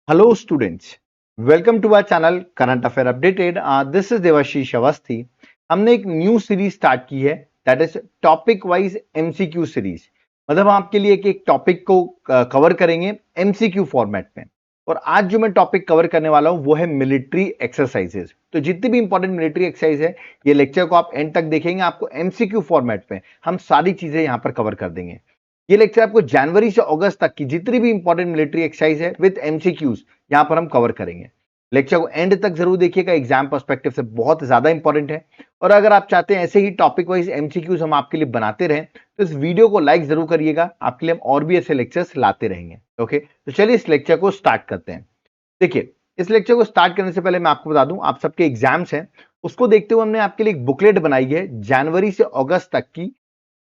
Hello students, welcome to our channel Current Affair Updated. This is Devashish Awasthi. हमने एक new series start की है that is topic wise MCQ series. मतलब हम आपके लिए एक टॉपिक को कवर करेंगे एमसीक्यू फॉर्मेट में। और आज जो मैं टॉपिक कवर करने वाला हूं वो है मिलिट्री एक्सरसाइजेज। तो जितनी भी इंपॉर्टेंट मिलिट्री एक्सरसाइज है ये लेक्चर को आप एंड तक देखेंगे, आपको एमसीक्यू फॉर्मेट में हम सारी चीजें यहां पर कवर कर देंगे। ये लेक्चर आपको जनवरी से अगस्त तक की जितनी भी इंपॉर्टेंट मिलिट्री एक्सरसाइज है विद एमसीक्यूज यहां पर हम कवर करेंगे। लेक्चर को एंड तक जरूर देखिएगा, एग्जाम पर्सपेक्टिव से बहुत ज्यादा इंपॉर्टेंट है। और अगर आप चाहते हैं ऐसे ही टॉपिक वाइज एमसीक्यूज हम आपके लिए बनाते रहें तो इस वीडियो को लाइक जरूर करिएगा, आपके लिए हम और भी ऐसे लेक्चर्स लाते रहेंगे। ओके, तो चलिए इस लेक्चर को स्टार्ट करते हैं। देखिए, इस लेक्चर को स्टार्ट करने से पहले मैं आपको बता दूं, आप सबके एग्जाम्स हैं, उसको देखते हुए हमने आपके लिए एक बुकलेट बनाई है जनवरी से अगस्त तक की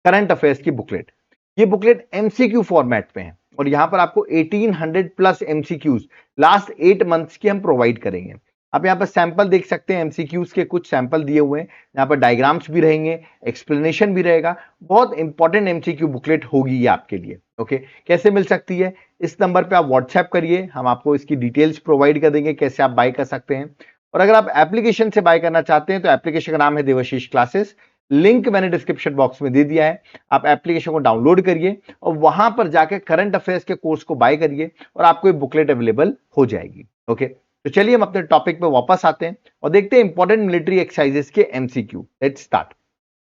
करंट अफेयर्स की बुकलेट। ये बुकलेट एमसीक्यू फॉर्मेट में है और यहां पर आपको 1800 प्लस एमसीक्यूज लास्ट 8 मंथ्स की हम प्रोवाइड करेंगे। आप यहाँ पर सैंपल देख सकते हैं, एमसीक्यूज के कुछ सैंपल दिए हुए हैं, यहाँ पर डायग्राम्स भी रहेंगे, एक्सप्लेनेशन भी रहेगा। बहुत इंपॉर्टेंट एमसीक्यू बुकलेट होगी ये आपके लिए। ओके, कैसे मिल सकती है? इस नंबर पे आप व्हाट्सएप करिए, हम आपको इसकी डिटेल्स प्रोवाइड कर देंगे कैसे आप बाय कर सकते हैं। और अगर आप एप्लीकेशन से बाय करना चाहते हैं तो एप्लीकेशन का नाम है देवाशीष क्लासेस, लिंक मैंने डिस्क्रिप्शन बॉक्स में दे दिया है। आप एप्लीकेशन को डाउनलोड करिए और वहां पर जाकर करंट अफेयर्स के कोर्स को बाय करिए और आपको ये बुकलेट अवेलेबल हो जाएगी। ओके, तो चलिए हम अपने टॉपिक पे वापस आते हैं और देखते हैं इंपॉर्टेंट मिलिट्री एक्सरसाइजेस के एमसीक्यू। Let's start.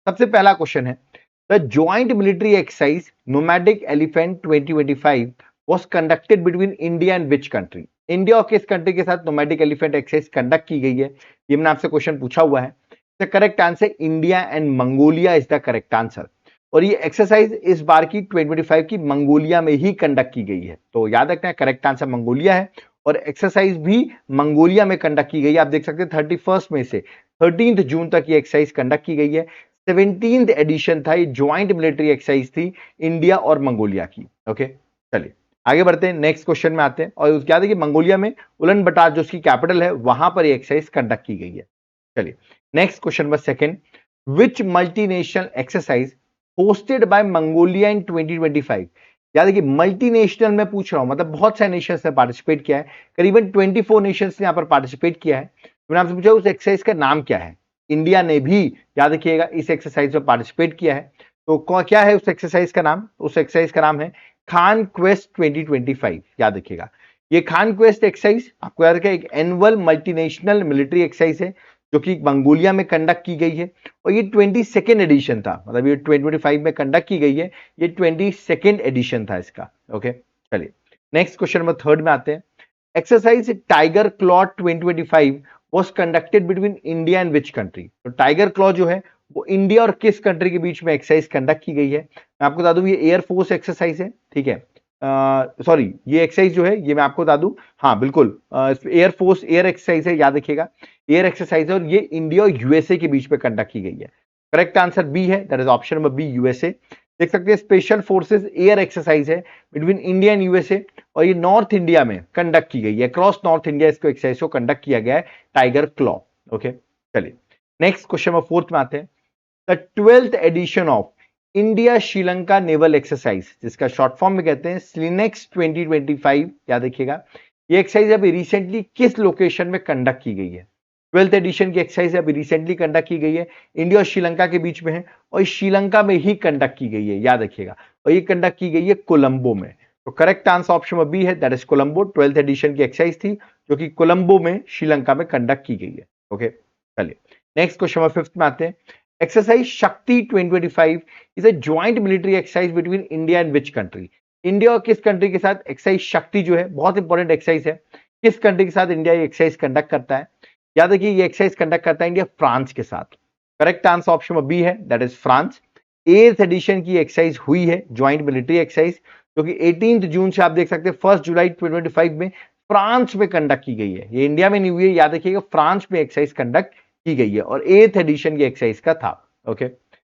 सबसे पहला क्वेश्चन है, the joint military exercise nomadic elephant 2025 was conducted between India and which country? India और किस कंट्री के साथ नोमैडिक एलिफेंट एक्सरसाइज कंडक्ट की गई है? ये मैंने आपसे क्वेश्चन पूछा हुआ है। The correct answer India and Mongolia is the correct answer. और ये एक्सरसाइज इस बार की 2025 की मंगोलिया में ही कंडक्ट की गई है, तो याद रखना है करेक्ट आंसर मंगोलिया है। और एक्सरसाइज भी मंगोलिया में कंडक्ट की गई है। आप देख सकते हैं 31 मई से 13 जून तक ये एक्सरसाइज कंडक्ट की गई है। 17th एडिशन था, ये ज्वाइंट मिलिट्री एक्सरसाइज थी इंडिया और मंगोलिया की। ओके, चलिए आगे बढ़ते हैं, नेक्स्ट क्वेश्चन में आते हैं। और उसके बाद देखिए मंगोलिया में उलन बटार जो उसकी कैपिटल है वहां पर ये एक्सरसाइज कंडक्ट की गई है। चलिए next question number second, which multinational exercise hosted by Mongolia in 2025? याद देखिए मल्टीनेशनल में पूछ रहा हूं, मतलब बहुत सारे नेशंस ने पार्टिसिपेट किया है, करीबन 24 नेशंस ने यहां पर पार्टिसिपेट किया है। मैंने आपसे पूछा उस एक्सरसाइज का नाम क्या है? इंडिया ने भी याद रखिएगा इस एक्सरसाइज में पार्टिसिपेट किया है। तो क्या है उस एक्सरसाइज का नाम? उस एक्सरसाइज का नाम है खान क्वेस्ट 2025। याद रखिएगा ये खान क्वेस्ट एक्सरसाइज आपको याद रखिएगा एक एनुअल मल्टीनेशनल मिलिट्री एक्सरसाइज है जो कि मंगोलिया में कंडक्ट की गई है। और ये 22nd एडिशन था, मतलब ये 2025 में कंडक्ट की गई है, ये 22nd एडिशन था इसका। ओके, चलिए नेक्स्ट क्वेश्चन नंबर थर्ड में आते हैं। Exercise Tiger Claw 2025 was conducted between India and which country? तो टाइगर क्लॉ जो है वो इंडिया और किस कंट्री के बीच में एक्सरसाइज कंडक्ट की गई है? मैं आपको बता दूं ये एयरफोर्स एक्सरसाइज है, ठीक है। सॉरी, ये एक्सरसाइज जो है ये मैं आपको बता दूं, हाँ बिल्कुल एयरफोर्स एयर एक्सरसाइज है, याद रखिएगा एयर एक्सरसाइज है और ये इंडिया और यूएसए के बीच में कंडक्ट की गई है। करेक्ट आंसर बी है, that is option number B, USA. देख सकते हैं स्पेशल फोर्सेस एयर एक्सरसाइज है बिटवीन इंडिया एंड यूएसए और ये नॉर्थ इंडिया में कंडक्ट की गई है, अक्रॉस नॉर्थ इंडिया इसको एक्सरसाइज को कंडक्ट किया गया है टाइगर क्लॉ। ओके, चलिए नेक्स्ट क्वेश्चन नंबर फोर्थ में आते हैं। The 12th addition of India Sri Lanka naval exercise, जिसका शॉर्ट फॉर्म में कहते हैं स्लिनेक्स 2025, याद रखिएगा ये एक्सरसाइज अभी रिसेंटली किस लोकेशन में कंडक्ट की गई है? 12th एडिशन की एक्सरसाइज अभी रिसेंटली कंडक्ट की गई है, इंडिया और श्रीलंका के बीच में है और श्रीलंका में ही कंडक्ट की गई है, याद रखिएगा। और ये कंडक्ट की गई है कोलंबो में। तो करेक्ट आंसर ऑप्शन बी है, that is Colombo. 12th edition की एक्सरसाइज थी जो कि कोलंबो में श्रीलंका में कंडक्ट की गई है। ओके, चलिए नेक्स्ट क्वेश्चन नंबर फिफ्थ में आते हैं। एक्सरसाइज शक्ति 2025 is a joint military exercise between India and which country? India और किस कंट्री के साथ एक्सरसाइज शक्ति जो है, बहुत इंपॉर्टेंट एक्सरसाइज है, किस कंट्री के साथ इंडिया ये एक्सरसाइज कंडक्ट करता है? याद रखिए ये एक्सरसाइज कंडक्ट करता है इंडिया फ्रांस के साथ। करेक्ट आंसर ऑप्शन बी है, that is France. 8th edition की एक्सरसाइज हुई है ज्वाइंट मिलिट्री एक्सरसाइज जो कि 18 जून से आप देख सकते हैं 1 जुलाई 2025 में फ्रांस में कंडक्ट की गई है। ये इंडिया में नहीं हुई है, याद रखिएगा फ्रांस में एक्सरसाइज कंडक्ट की गई है और 8th एडिशन की एक्सरसाइज का था। Okay,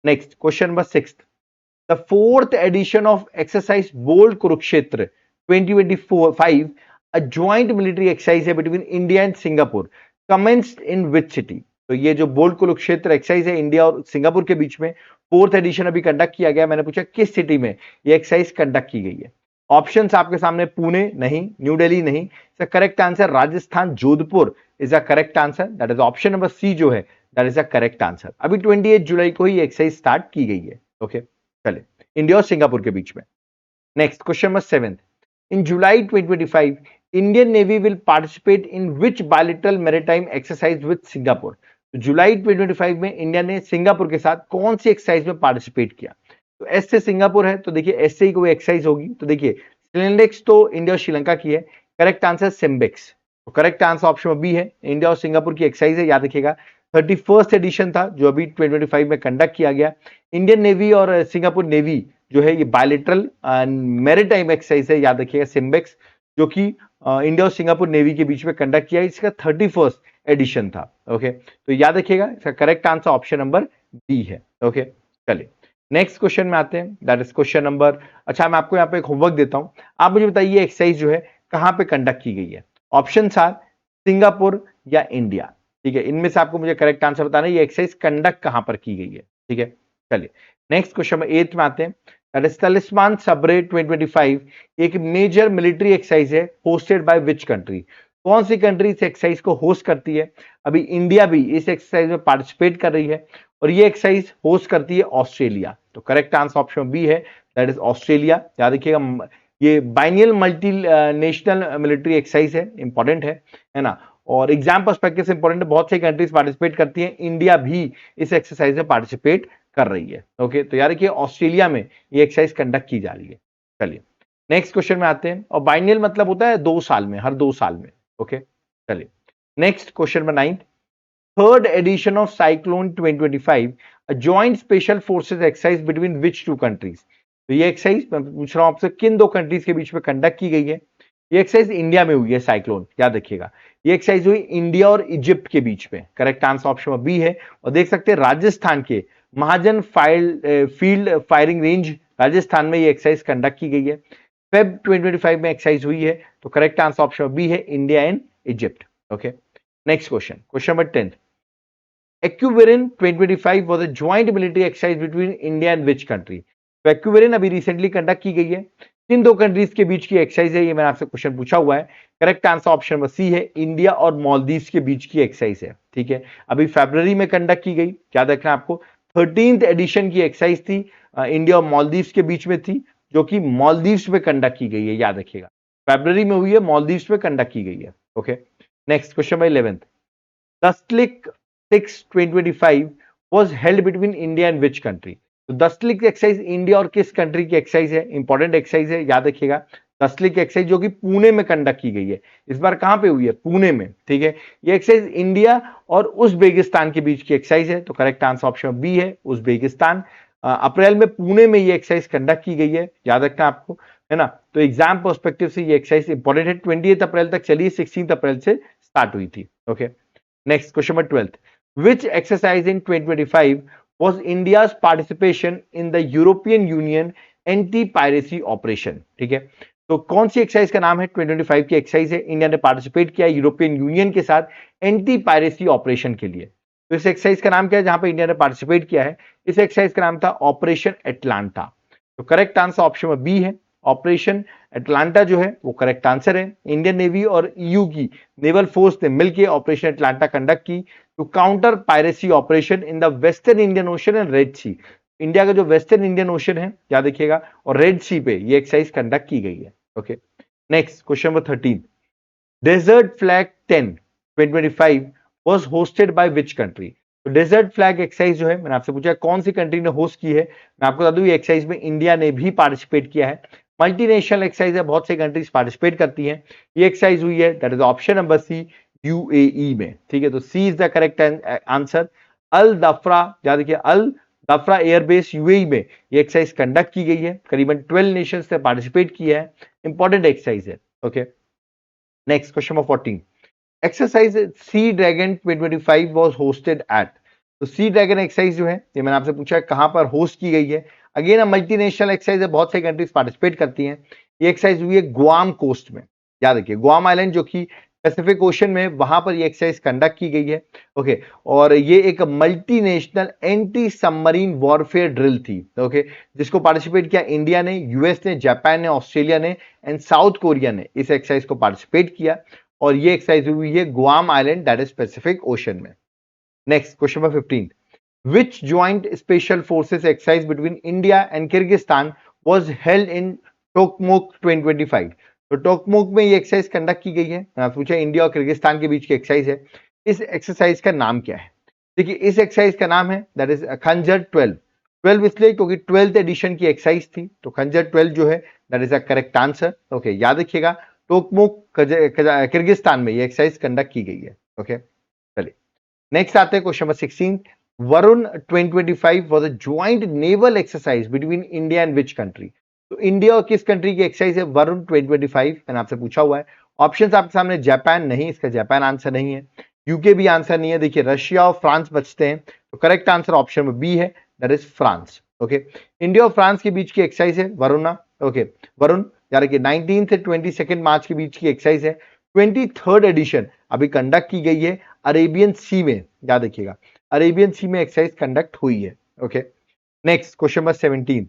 next question number 6, the 4th edition of exercise bold Kurukshetra 2025 a joint military exercise है between India and Singapore, commenced in which city? तो ये जो बोल्ड कुरुक्षेत्र एक्सरसाइज है इंडिया और सिंगापुर के बीच में 4th एडिशन अभी कंडक्ट किया गया, मैंने पूछा किस सिटी में ये एक्सरसाइज कंडक्ट की गई है? ऑप्शंस आपके सामने, पुणे नहीं, न्यू दिल्ली नहीं, इसका correct answer Rajasthan Jodhpur is the correct answer, that is option number C जो है that is the correct answer. अभी 28 जुलाई को ही एक्सरसाइज स्टार्ट की गई है। ओके, चलिए, इंडिया और सिंगापुर के बीच में। Next question number 7, in July 2025 Indian navy will participate in which bilateral maritime exercise with Singapore. जुलाई 2025 में इंडिया ने सिंगापुर के साथ कौन सी एक्सरसाइज में पार्टिसिपेट किया? तो एस से सिंगापुर है, तो देखिए एस से ही कोई एक्सरसाइज होगी, तो देखिए सिलेंडेक्स तो इंडिया और श्रीलंका की है, करेक्ट आंसर सिम्बेक्स, तो करेक्ट आंसर ऑप्शन बी है, इंडिया और सिंगापुर की एक्सरसाइज है, याद रखिएगा 31st एडिशन था जो अभी 2025 में कंडक्ट किया गया। इंडियन नेवी और सिंगापुर नेवी जो है ये बायलैटरल मैरीटाइम एक्सरसाइज है, याद रखिएगा सिम्बेक्स, जो कि इंडिया और सिंगापुर नेवी के बीच में कंडक्ट किया, इसका 31st एडिशन था। ओके, तो याद रखिएगा इसका correct answer option number B है। ओके, चलिए नेक्स्ट क्वेश्चन में आते हैं, दैट इज क्वेश्चन नंबर, अच्छा मैं आपको यहाँ पे एक होमवर्क देता हूं, आप मुझे बताइए एक्सरसाइज जो है कहां पे कंडक्ट की गई है। ऑप्शन आर सिंगापुर या इंडिया, ठीक है, इनमें से आपको मुझे करेक्ट आंसर बताना है ये एक्सरसाइज कंडक्ट कहां पर की गई है। ठीक है, चलिए नेक्स्ट क्वेश्चन में 8th में आते हैं, दैट इज तलिस्मान सबरे 2025 एक मेजर मिलिट्री एक्सरसाइज है होस्टेड बाय विच कंट्री। कौन सी कंट्री इस एक्सरसाइज को होस्ट करती है? अभी इंडिया भी इस एक्सरसाइज में पार्टिसिपेट कर रही है और ये एक्सरसाइज होस्ट करती है ऑस्ट्रेलिया, तो करेक्ट आंसर ऑप्शन बी है, दैट इज ऑस्ट्रेलिया। याद रखिएगा ये biennial multi national military exercise है, इंपॉर्टेंट है ना, और एग्जाम पर्सपेक्टिव से इंपॉर्टेंट है, बहुत सी कंट्रीज पार्टिसिपेट करती हैं, इंडिया भी इस एक्सरसाइज में पार्टिसिपेट कर रही है। ओके, तो याद रखिए ऑस्ट्रेलिया में ये एक्सरसाइज कंडक्ट की जा रही है। चलिए नेक्स्ट क्वेश्चन में आते हैं, और बाइनियल मतलब होता है 2 साल में, हर 2 साल में। ओके, चलिए नेक्स्ट क्वेश्चन में 9th, third edition of cyclone 2025 a joint special forces exercise between which 2 countries. तो ये एक्सरसाइज मैं पूछ रहा हूं आपसे किन 2 कंट्रीज के बीच में कंडक्ट की गई है? ये एक्सरसाइज इंडिया में हुई है, साइक्लोन, याद रखिएगा ये एक्सरसाइज हुई इंडिया और इजिप्ट के बीच में, करेक्ट आंसर ऑप्शन बी है। और देख सकते हैं राजस्थान के महाजन फील्ड फायरिंग रेंज राजस्थान में ये एक्सरसाइज कंडक्ट की गई है, फेब 2025 में एक्सरसाइज हुई है, तो करेक्ट आंसर ऑप्शन बी है, India and Egypt. Okay, next question, question number 10, Ekuverin 2025 was a joint military exercise between India and which country? तो एक्यूवेरिन अभी रिसेंटली कंडक्ट की गई है, किन 2 कंट्रीज के बीच की एक्सरसाइज है, ये मैंने आपसे क्वेश्चन पूछा हुआ है, correct answer option number C है, इंडिया और मालदीव्स के बीच की एक्सरसाइज है। ठीक है, अभी फरवरी में कंडक्ट की गई, याद रखना आपको 13th एडिशन की एक्सरसाइज थी, इंडिया और मालदीव्स के बीच में थी, जो कि मालदीव्स में कंडक्ट की गई है, याद रखिएगा फरवरी में हुई है, मालदीव्स में कंडक्ट की गई है। Okay, next question number 11th, दस्तलिक 6 2025 was held between India and which country? तो दस्तलिक एक्सरसाइज इंडिया और किस कंट्री की एक्सरसाइज है? इंपॉर्टेंट एक्सरसाइज है, याद रखिएगा दस्तलिक एक्सरसाइज जो कि पुणे में कंडक्ट की गई है, इस बार कहां पे हुई है? पुणे में। ठीक है, ये एक्सरसाइज इंडिया और उज़्बेकिस्तान के बीच की एक्सरसाइज है, तो करेक्ट आंसर ऑप्शन बी है, उज़्बेकिस्तान। अप्रैल में पुणे में ये एक्सरसाइज कंडक्ट की गई है, याद रखना आपको, है ना, तो एग्जाम पर्सपेक्टिव से ये एक्सरसाइज इंपॉर्टेंट है, 28 अप्रैल तक चली, 16 अप्रैल से स्टार्ट हुई थी। Okay, next question number 12th, which exercise in 2025 was India's participation in the European Union anti-piracy operation? ठीक है, तो कौन सी एक्सरसाइज का नाम है? 2025 की एक्सरसाइज है, इंडिया ने पार्टिसिपेट किया यूरोपियन यूनियन के साथ एंटी पायरेसी ऑपरेशन के लिए। तो इस एक्सरसाइज का नाम क्या है जहां पे इंडिया ने पार्टिसिपेट किया है? इस एक्सरसाइज का नाम था ऑपरेशन एटलांटा, तो करेक्ट आंसर ऑप्शन बी है, ऑपरेशन एटलांटा जो है वो करेक्ट आंसर है। इंडियन नेवी और ईयू की नेवल फोर्स ने मिलकर ऑपरेशन एटलांटा कंडक्ट की to counter piracy operation in the western Indian ocean and red sea. India का जो वेस्टर्न इंडियन ओशन है, याद रखिएगा, और रेड सी पे ये एक्सरसाइज कंडक्ट की गई है। Okay, next question number 13, desert flag 10 2025 was hosted by which country? तो डेजर्ट फ्लैग एक्सरसाइज जो है मैंने आपसे पूछा कौन सी कंट्री ने होस्ट की है, मैं आपको बता दूं ये एक्सरसाइज में इंडिया ने भी पार्टिसिपेट किया है, मल्टीनेशनल एक्सरसाइज है, बहुत सी कंट्रीज पार्टिसिपेट करती हैं, ये एक्सरसाइज हुई है, that is option number C, UAE में। ठीक है, तो C is the correct answer. Al Dhafra, याद रखिए अल दफरा एयरबेस यूएई में ये एक्सरसाइज कंडक्ट की गई है, करीबन 12 नेशंस ने पार्टिसिपेट किया है, इंपॉर्टेंट एक्सरसाइज है। Okay, next question number 14, exercise sea dragon 2025 was hosted at. तो सी ड्रैगन एक्सरसाइज जो है ये मैंने आपसे पूछा है कहां पर होस्ट की गई है, अगेन मल्टीनेशनल एक्सरसाइज है, बहुत सारी कंट्रीज पार्टिसिपेट करती हैं, ये एक्सरसाइज हुई है गुआम कोस्ट में, याद रखिए गुआम आइलैंड जो कि पैसिफिक ओशन में, वहां पर ये एक्सरसाइज कंडक्ट की गई है। ओके, और ये एक multinational anti submarine warfare drill थी। ओके, जिसको पार्टिसिपेट किया इंडिया ने, यूएस ने, जापान ने, ऑस्ट्रेलिया ने एंड साउथ कोरिया ने इस एक्सरसाइज को पार्टिसिपेट किया, और ये एक्सरसाइज हुई है Guam island, that is Pacific ocean में। Next question number 15, which joint special forces exercise between India and Kyrgyzstan was held in Tokmok 2025? तो टोकमोक में ये एक्सरसाइज कंडक्ट की गई है। पूछा इंडिया और किर्गिस्तान के बीच की एक्सरसाइज है। इस एक्सरसाइज का नाम क्या है? देखिए, इस एक्सरसाइज का नाम है दैट इज खंजर 12। 12 इसलिए क्योंकि 12th एडिशन की एक्सरसाइज थी, तो खंजर 12 जो है that is a correct answer. Okay, याद रखिएगा, टोकमोक किर्गिस्तान में ये एक्सरसाइज कंडक्ट की गई है। ओके, चलिए नेक्स्ट आते हैं question number 16, Varun 2025 was a joint naval exercise between India and which country? तो इंडिया और किस कंट्री की एक्सरसाइज है वरुण 2025? मैंने आपसे पूछा हुआ है। ऑप्शंस आपके सामने, जापान नहीं, इसका जापान आंसर नहीं है, यूके भी आंसर नहीं है। देखिए, रशिया और फ्रांस बचते हैं, तो करेक्ट आंसर ऑप्शन में बी है, that is France. Okay, India और फ्रांस के बीच की एक्सरसाइज है वरुणा। ओके, वरुण यानी कि 19 से 22 मार्च के बीच की एक्सरसाइज है। 23rd एडिशन अभी कंडक्ट की गई है अरेबियन सी में, याद रखिएगा, अरेबियन सी में एक्सरसाइज कंडक्ट हुई है। Okay, next question number 17,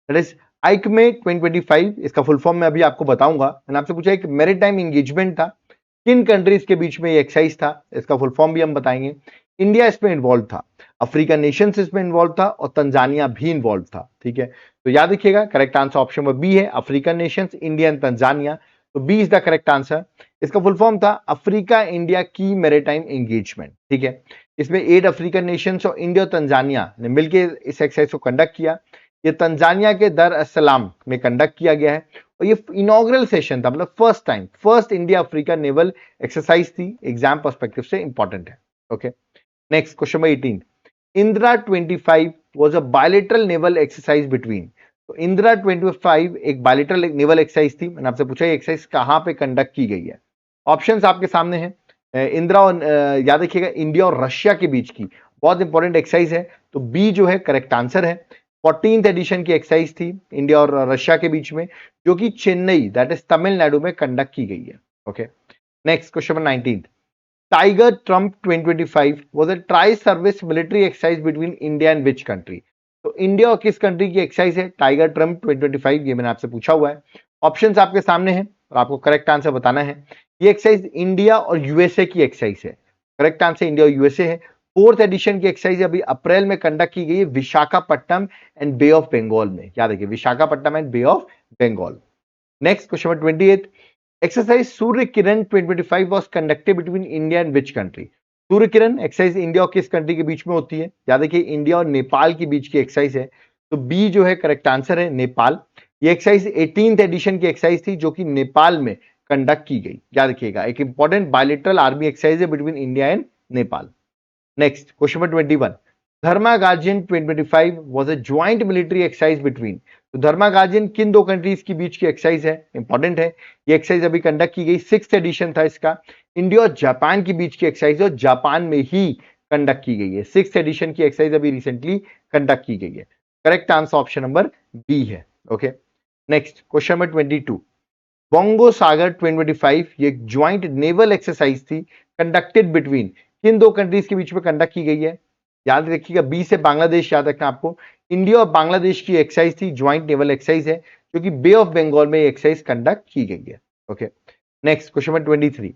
that is AIKEYME 2025, इसका फुल फॉर्म मैं अभी आपको बताऊंगा। मैंने आपसे पूछा एक मैरीटाइम एंगेजमेंट था, किन कंट्रीज के बीच में ये एक्सरसाइज था, इसका फुल फॉर्म भी हम बताएंगे। इंडिया इसमें इन्वॉल्व था, अफ्रीकन नेशंस इसमें इन्वॉल्व था, और तंजानिया भी इन्वॉल्व था। ठीक है, तो याद रखिएगा, करेक्ट आंसर ऑप्शन में बी है, African nations, India and Tanzania, तो B is the correct answer. इसका फुल फॉर्म था अफ्रीका इंडिया की मैरीटाइम एंगेजमेंट। ठीक है, इसमें 8 अफ्रीकन नेशंस और इंडिया और तंजानिया ने मिलकर इस एक्सरसाइज को कंडक्ट किया। ये तंजानिया के दर अस सलाम में कंडक्ट किया गया है, और ये इनॉग्रल सेशन था, मतलब first time, first India Africa naval exercise थी, एग्जाम पर्सपेक्टिव से इंपॉर्टेंट है। Okay, next question number 18, Indira 25 was a bilateral naval exercise between? तो इंदिरा 25 एक बायलैटरल नेवल एक्सरसाइज थी। मैंने आपसे पूछा ये एक्सरसाइज कहां पे कंडक्ट की गई है? ऑप्शंस आपके सामने हैं, इंदिरा और याद रखिएगा इंडिया और रशिया के बीच की बहुत इंपॉर्टेंट एक्सरसाइज है, तो बी जो है करेक्ट आंसर है। 14th एडिशन की एक्सरसाइज थी इंडिया और रशिया के बीच में, जो कि चेन्नई दैट इज तमिलनाडु में कंडक्ट की गई है। Okay, next question number 19, tiger Trump 2025 was a tri service military exercise between India and which country? तो इंडिया और किस कंट्री की एक्सरसाइज है टाइगर ट्रंप 2025? ये मैंने आपसे पूछा हुआ है। ऑप्शंस आपके सामने हैं और आपको करेक्ट आंसर बताना है। ये एक्सरसाइज इंडिया और यूएसए की एक्सरसाइज है, करेक्ट आंसर इंडिया और यूएसए है। 4th एडिशन की एक्सरसाइज अभी अप्रैल में कंडक्ट की गई है Visakhapatnam and bay of Bengal में, याद रखिए Visakhapatnam and bay of Bengal. Next question number 28, exercise Surya Kiran 2025 was conducted between India and which country? Surya Kiran exercise India और किस कंट्री के बीच में होती है? याद रखिए इंडिया और नेपाल के बीच की एक्सरसाइज है, तो बी जो है करेक्ट आंसर है, नेपाल। ये एक्सरसाइज 18th एडिशन की एक्सरसाइज थी, जो कि नेपाल में कंडक्ट की गई। याद रखिएगा, एक इंपॉर्टेंट बायलैटरल आर्मी एक्सरसाइज है between India and Nepal. Next question number 21, Dharma guardian 2025 was a joint military exercise between? तो धर्मा गार्जियन किन दो कंट्रीज के बीच की एक्सरसाइज है? इंपॉर्टेंट है, ये एक्सरसाइज अभी कंडक्ट की गई, 6th एडिशन था इसका, इंडिया और जापान के बीच की एक्सरसाइज और जापान में ही कंडक्ट की गई है। 6th एडिशन की एक्सरसाइज अभी रिसेंटली कंडक्ट की गई है। Correct answer option number B है। Okay, next question number 22, Bongo Sagar 2025 ये एक ज्वाइंट नेवल एक्सरसाइज थी, कंडक्टेड बिटवीन किन दो कंट्रीज के बीच में कंडक्ट की गई है? याद रखिएगा, बी से बांग्लादेश याद रखना आपको, इंडिया और बांग्लादेश की एक्सरसाइज थी, ज्वाइंट नेवल एक्सरसाइज है, जो कि बे ऑफ बंगाल में एक्सरसाइज कंडक्ट की गई है। Okay, next question number 23,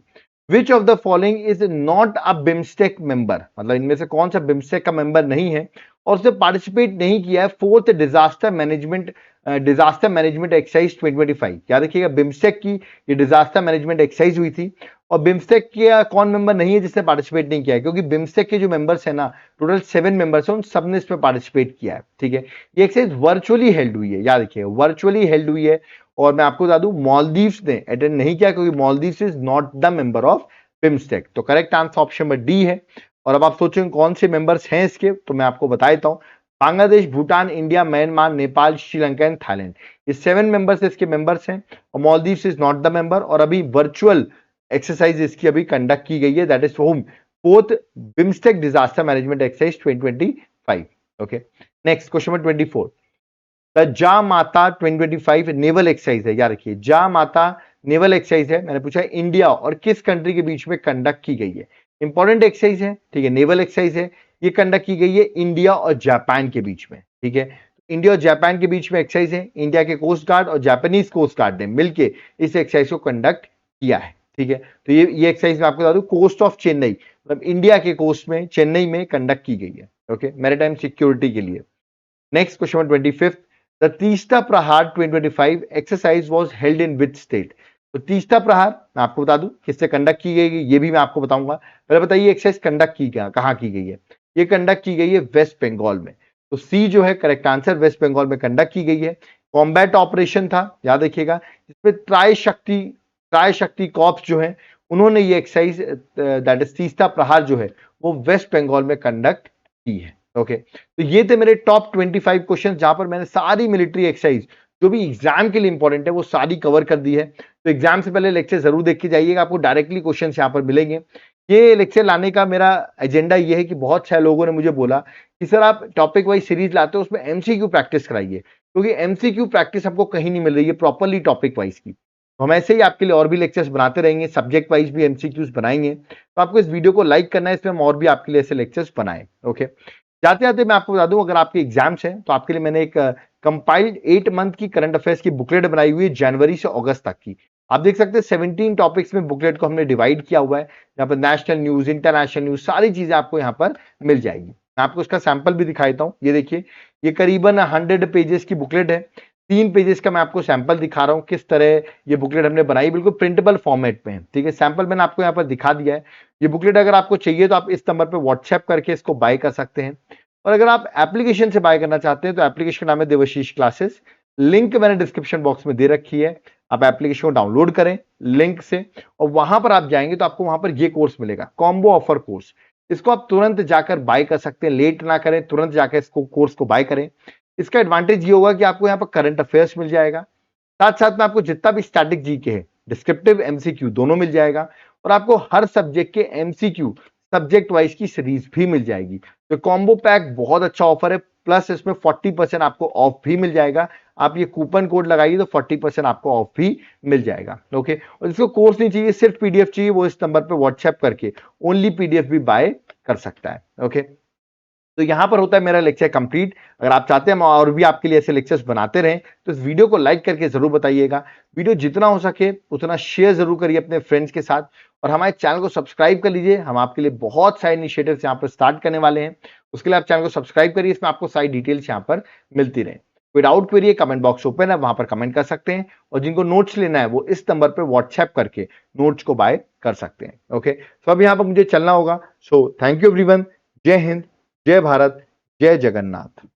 which of the following is not a BIMSTEC member? मतलब इनमें से कौन सा बिम्स्टेक का मेंबर नहीं है और उसने पार्टिसिपेट नहीं किया है 4th डिजास्टर मैनेजमेंट एक्सरसाइज 2025? याद रखिएगा, बिम्स्टेक की ये डिजास्टर मैनेजमेंट एक्सरसाइज हुई थी, और बिम्स्टेक के कौन मेंबर नहीं है जिसने पार्टिसिपेट नहीं किया है? क्योंकि बिम्स्टेक के जो मेंबर्स है ना, टोटल 7 मेंबर्स हैं, उन सबने इसमें पार्टिसिपेट किया है। ठीक है, ये एक्सरसाइज वर्चुअली हेल्ड हुई है, याद रखिएगा वर्चुअली हेल्ड हुई है, और मैं आपको बता दूं मालदीव्स ने अटेंड नहीं किया, क्योंकि Maldives is not the member of BIMSTEC. तो correct answer option number D है। और अब आप सोचेंगे कौन से मेंबर्स हैं इसके, तो मैं आपको बता देता हूं, Bangladesh, Bhutan, India, Myanmar, Nepal, Sri Lanka and Thailand, ये 7 मेंबर्स इसके मेंबर्स हैं, और Maldives is not the member, और अभी वर्चुअल एक्सरसाइज इसकी अभी कंडक्ट की गई है, that is home 4th BIMSTEC disaster management exercise 2025। Okay, next question number 24, the जा माता 2025 नेवल एक्सरसाइज है, याद रखिए जा माता नेवल एक्सरसाइज है, मैंने पूछा इंडिया और किस कंट्री के बीच में कंडक्ट की गई है। इंपॉर्टेंट एक्सरसाइज है, ठीक है, नेवल एक्सरसाइज है, ये कंडक्ट की गई है इंडिया और जापान के बीच में, ठीक है। इंडिया और जापान के बीच में एक्सरसाइज है, इंडिया के कोस्ट गार्ड और जापानीज कोस्ट गार्ड ने मिलकर इस एक्सरसाइज को कंडक्ट किया है, ठीक है। तो ये एक्सरसाइज मैं आपको बता दूं कोस्ट ऑफ चेन्नई, मतलब इंडिया के कोस्ट में चेन्नई में कंडक्ट की गई है, ओके, मैरीटाइम सिक्योरिटी के लिए। Next question number 25, the Teesta प्रहार 2025 exercise was held in which state. तो तीस्ता प्रहार मैं आपको बता दूं किससे कंडक्ट की गई, ये भी मैं आपको बताऊंगा। पहले बताइए एक्सरसाइज कंडक्ट की कहां की गई है। ये कंडक्ट की गई है वेस्ट बंगाल में, तो सी जो है करेक्ट आंसर, वेस्ट बंगाल में कंडक्ट की गई है। कॉम्बैट ऑपरेशन था, याद रखिएगा, जिसमें ट्राई शक्ति कॉर्प्स जो है उन्होंने ये एक्सरसाइज दैट इज तीस्ता प्रहार जो है वो वेस्ट बंगाल में कंडक्ट की है, ओके। तो ये थे मेरे टॉप 25 क्वेश्चन, जहां पर मैंने सारी मिलिट्री एक्सरसाइज जो भी एग्जाम के लिए इंपॉर्टेंट है वो सारी कवर कर दी है। तो एग्जाम से पहले लेक्चर जरूर देख के जाइएगा, आपको डायरेक्टली क्वेश्चन यहाँ पर मिलेंगे। ये लेक्चर लाने का मेरा एजेंडा ये है कि बहुत सारे लोगों ने मुझे बोला कि सर आप टॉपिक वाइज सीरीज लाते हो, उसमें एमसीक्यू प्रैक्टिस कराइए, क्योंकि एमसीक्यू प्रैक्टिस आपको कहीं नहीं मिल रही है प्रॉपरली टॉपिक वाइज की। तो हम ऐसे ही आपके लिए और भी लेक्चर्स बनाते रहेंगे, सब्जेक्ट वाइज भी एमसीक्यूज बनाएंगे। तो आपको इस वीडियो को लाइक करना है, इसमें हम और भी आपके लिए ऐसे लेक्चर्स बनाए, ओके। जाते जाते मैं आपको बता दूं, अगर आपके एग्जाम्स हैं तो आपके लिए मैंने एक कंपाइल्ड 8 मंथ की करंट अफेयर्स की बुकलेट बनाई हुई है जनवरी से अगस्त तक की। आप देख सकते हैं 17 टॉपिक्स में बुकलेट को हमने डिवाइड किया हुआ है। यहाँ पर नेशनल न्यूज, इंटरनेशनल न्यूज, सारी चीजें आपको यहाँ पर मिल जाएगी। मैं आपको उसका सैंपल भी दिखा देता हूँ, ये देखिए, ये करीबन 100 पेजेस की बुकलेट है। 3 पेजेस का मैं आपको सैंपल दिखा रहा हूँ किस तरह ये बुकलेट हमने बनाई, बिल्कुल प्रिंटेबल फॉर्मेट में है, ठीक है। सैंपल मैंने आपको यहाँ पर दिखा दिया है। ये बुकलेट अगर आपको चाहिए तो आप इस नंबर पर व्हाट्सएप करके इसको बाय कर सकते हैं, और अगर आप एप्लीकेशन से बाय करना चाहते हैं तो एप्लीकेशन का नाम है देवाशीष क्लासेस, लिंक मैंने डिस्क्रिप्शन बॉक्स में दे रखी है। आप एप्लीकेशन को डाउनलोड करें लिंक से, और वहां पर आप जाएंगे तो आपको वहां पर ये कोर्स मिलेगा, कॉम्बो ऑफर कोर्स। इसको आप तुरंत जाकर बाय कर सकते हैं, लेट ना करें, तुरंत जाकर इसको कोर्स को बाय करें। इसका एडवांटेज ये होगा कि आपको यहाँ पर करंट अफेयर्स मिल जाएगा, साथ साथ में आपको जितना भी स्टैटिक जीके है, डिस्क्रिप्टिव एमसीक्यू दोनों मिल जाएगा, और आपको हर सब्जेक्ट के एमसीक्यू सब्जेक्ट वाइज की सीरीज भी मिल जाएगी। तो कॉम्बो पैक बहुत अच्छा ऑफर है, प्लस इसमें 40% आपको ऑफ भी मिल जाएगा। आप ये कूपन कोड लगाइए तो 40% आपको ऑफ भी मिल जाएगा, ओके। और जिसको कोर्स नहीं चाहिए, सिर्फ पीडीएफ चाहिए, वो इस नंबर पे व्हाट्सएप करके ओनली पीडीएफ भी बाय कर सकता है, ओके। तो यहां पर होता है मेरा लेक्चर कंप्लीट। अगर आप चाहते हैं हम और भी आपके लिए ऐसे लेक्चर्स बनाते रहें तो इस वीडियो को लाइक करके जरूर बताइएगा। वीडियो जितना हो सके उतना शेयर जरूर करिए अपने फ्रेंड्स के साथ, और हमारे चैनल को सब्सक्राइब कर लीजिए। हम आपके लिए बहुत सारे इनिशिएटिव्स यहाँ पर स्टार्ट करने वाले हैं, उसके लिए आप चैनल को सब्सक्राइब करिए, इसमें आपको सारी डिटेल्स यहाँ पर मिलती रहे। कोई डाउट क्वेरी है, कमेंट बॉक्स ओपन है, वहां पर कमेंट कर सकते हैं, और जिनको नोट्स लेना है वो इस नंबर पर व्हाट्सएप करके नोट्स को बाय कर सकते हैं, ओके। तो अब यहाँ पर मुझे चलना होगा। सो थैंक यू एवरीवन, जय हिंद, जय भारत, जय जगन्नाथ।